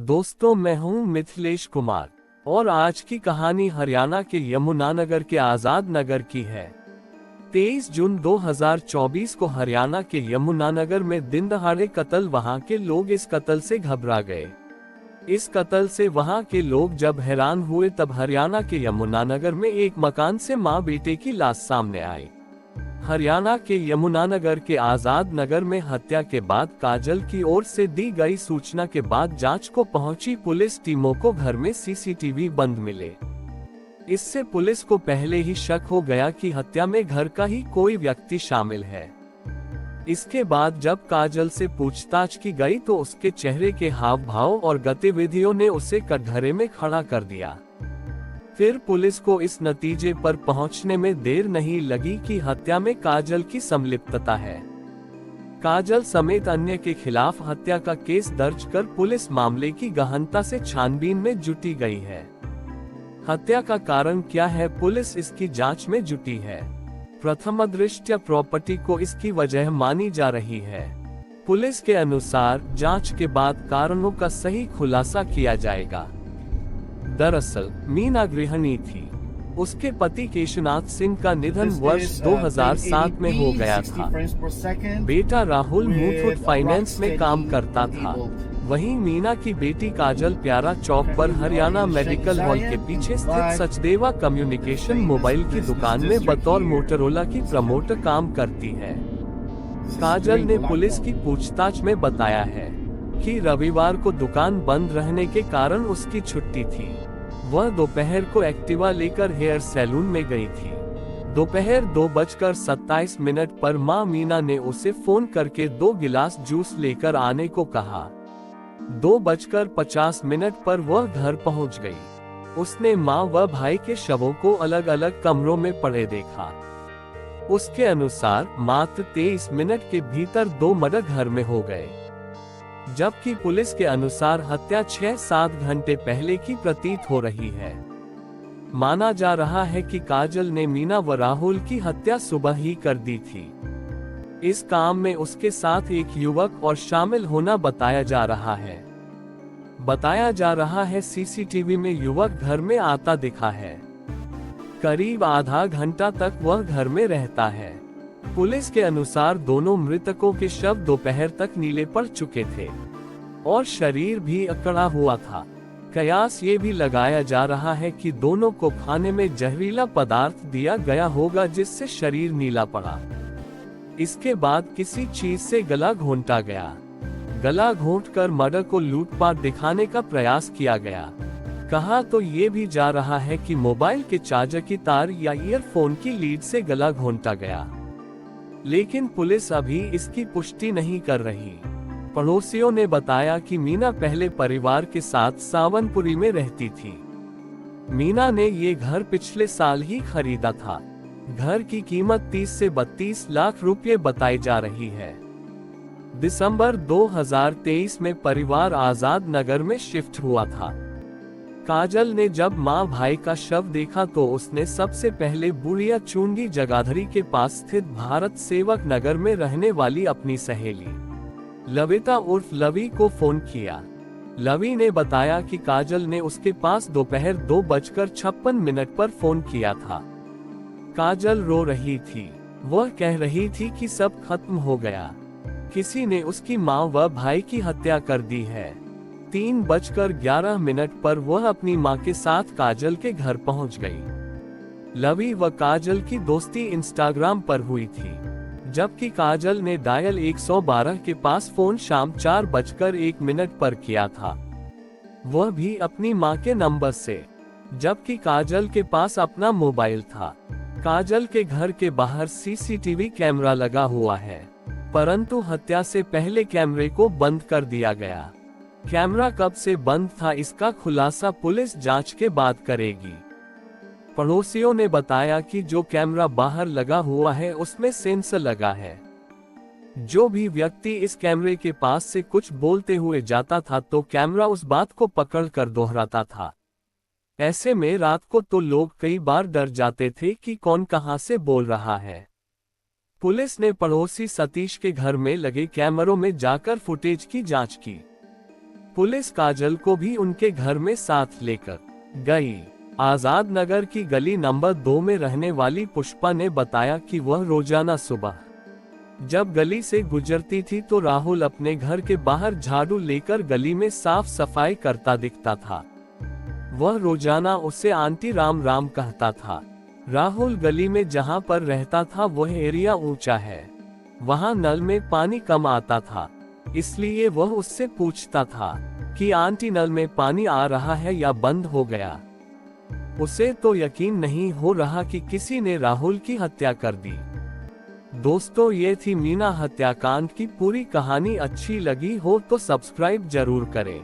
दोस्तों, मैं हूं मिथिलेश कुमार और आज की कहानी हरियाणा के यमुनानगर के आजाद नगर की है। 23 जून 2024 को हरियाणा के यमुनानगर में दिन दहाड़े कत्ल। वहां के लोग इस कत्ल से घबरा गए। इस कत्ल से वहां के लोग जब हैरान हुए तब हरियाणा के यमुनानगर में एक मकान से मां बेटे की लाश सामने आई। हरियाणा के यमुनानगर के आजाद नगर में हत्या के बाद काजल की ओर से दी गई सूचना के बाद जांच को पहुंची पुलिस टीमों को घर में सीसीटीवी बंद मिले। इससे पुलिस को पहले ही शक हो गया कि हत्या में घर का ही कोई व्यक्ति शामिल है। इसके बाद जब काजल से पूछताछ की गई तो उसके चेहरे के हाव भाव और गतिविधियों ने उसे कटघरे में खड़ा कर दिया। फिर पुलिस को इस नतीजे पर पहुंचने में देर नहीं लगी कि हत्या में काजल की संलिप्तता है। काजल समेत अन्य के खिलाफ हत्या का केस दर्ज कर पुलिस मामले की गहनता से छानबीन में जुटी गई है। हत्या का कारण क्या है, पुलिस इसकी जांच में जुटी है। प्रथमदृष्ट्या प्रॉपर्टी को इसकी वजह मानी जा रही है। पुलिस के अनुसार जांच के बाद कारणों का सही खुलासा किया जाएगा। दरअसल मीना गृहिणी थी। उसके पति केशवनाथ सिंह का निधन वर्ष 2007 में हो गया था। बेटा राहुल मुथूट फाइनेंस में काम करता था। वहीं मीना की बेटी काजल प्यारा चौक पर हरियाणा मेडिकल हॉल के पीछे स्थित सचदेवा कम्युनिकेशन मोबाइल की दुकान में बतौर मोटरोला की प्रमोटर काम करती है। काजल ने पुलिस की पूछताछ में बताया है कि रविवार को दुकान बंद रहने के कारण उसकी छुट्टी थी। वह दोपहर को एक्टिवा लेकर हेयर सैलून में गई थी। दोपहर 2:27 पर मां मीना ने उसे फोन करके 2 गिलास जूस लेकर आने को कहा। 2:50 पर वह घर पहुंच गई। उसने मां व भाई के शवों को अलग अलग कमरों में पड़े देखा। उसके अनुसार मात्र 23 मिनट के भीतर 2 मर्डर घर में हो गए, जबकि पुलिस के अनुसार हत्या 6-7 घंटे पहले की प्रतीत हो रही है। माना जा रहा है कि काजल ने मीना व राहुल की हत्या सुबह ही कर दी थी। इस काम में उसके साथ एक युवक और शामिल होना बताया जा रहा है। सीसीटीवी में युवक घर में आता दिखा है। करीब आधा घंटा तक वह घर में रहता है। पुलिस के अनुसार दोनों मृतकों के शव दोपहर तक नीले पड़ चुके थे और शरीर भी अकड़ा हुआ था। कयास ये भी लगाया जा रहा है कि दोनों को खाने में जहरीला पदार्थ दिया गया होगा जिससे शरीर नीला पड़ा। इसके बाद किसी चीज से गला घोंटा गया। गला घोंटकर मर्डर को लूटपाट दिखाने का प्रयास किया गया। कहा तो ये भी जा रहा है कि मोबाइल के चार्जर की तार या ईयरफोन की लीड से गला घोंटा गया, लेकिन पुलिस अभी इसकी पुष्टि नहीं कर रही। पड़ोसियों ने बताया कि मीना पहले परिवार के साथ सावनपुरी में रहती थी। मीना ने ये घर पिछले साल ही खरीदा था। घर की कीमत 30 से 32 लाख रुपए बताई जा रही है। दिसंबर 2023 में परिवार आजाद नगर में शिफ्ट हुआ था। काजल ने जब मां भाई का शव देखा तो उसने सबसे पहले बुढ़िया चुंगी जगाधरी के पास स्थित भारत सेवक नगर में रहने वाली अपनी सहेली लविता उर्फ लवी को फोन किया। लवी ने बताया कि काजल ने उसके पास दोपहर 2:56 पर फोन किया था। काजल रो रही थी। वह कह रही थी कि सब खत्म हो गया, किसी ने उसकी मां व भाई की हत्या कर दी है। 3:11 पर वह अपनी मां के साथ काजल के घर पहुंच गई। लवी व काजल की दोस्ती इंस्टाग्राम पर हुई थी, जबकि काजल ने डायल 112 के पास फोन शाम 4:01 पर किया था, वह भी अपनी मां के नंबर से, जबकि काजल के पास अपना मोबाइल था। काजल के घर के बाहर सीसीटीवी कैमरा लगा हुआ है, परंतु हत्या से पहले कैमरे को बंद कर दिया गया। कैमरा कब से बंद था, इसका खुलासा पुलिस जांच के बाद करेगी। पड़ोसियों ने बताया कि जो कैमरा बाहर लगा हुआ है उसमें सेंसर लगा है। जो भी व्यक्ति इस कैमरे के पास से कुछ बोलते हुए जाता था तो कैमरा उस बात को पकड़ कर दोहराता था। ऐसे में रात को तो लोग कई बार डर जाते थे कि कौन कहां से बोल रहा है। पुलिस ने पड़ोसी सतीश के घर में लगे कैमरों में जाकर फुटेज की जांच की। पुलिस काजल को भी उनके घर में साथ लेकर गई। आजाद नगर की गली नंबर 2 में रहने वाली पुष्पा ने बताया कि वह रोजाना सुबह जब गली से गुजरती थी तो राहुल अपने घर के बाहर झाड़ू लेकर गली में साफ सफाई करता दिखता था। वह रोजाना उससे आंटी राम राम कहता था। राहुल गली में जहां पर रहता था वह एरिया ऊंचा है, वहां नल में पानी कम आता था, इसलिए वह उससे पूछता था कि आंटी नल में पानी आ रहा है या बंद हो गया। उसे तो यकीन नहीं हो रहा कि किसी ने राहुल की हत्या कर दी। दोस्तों, ये थी मीना हत्याकांड की पूरी कहानी। अच्छी लगी हो तो सब्सक्राइब जरूर करें।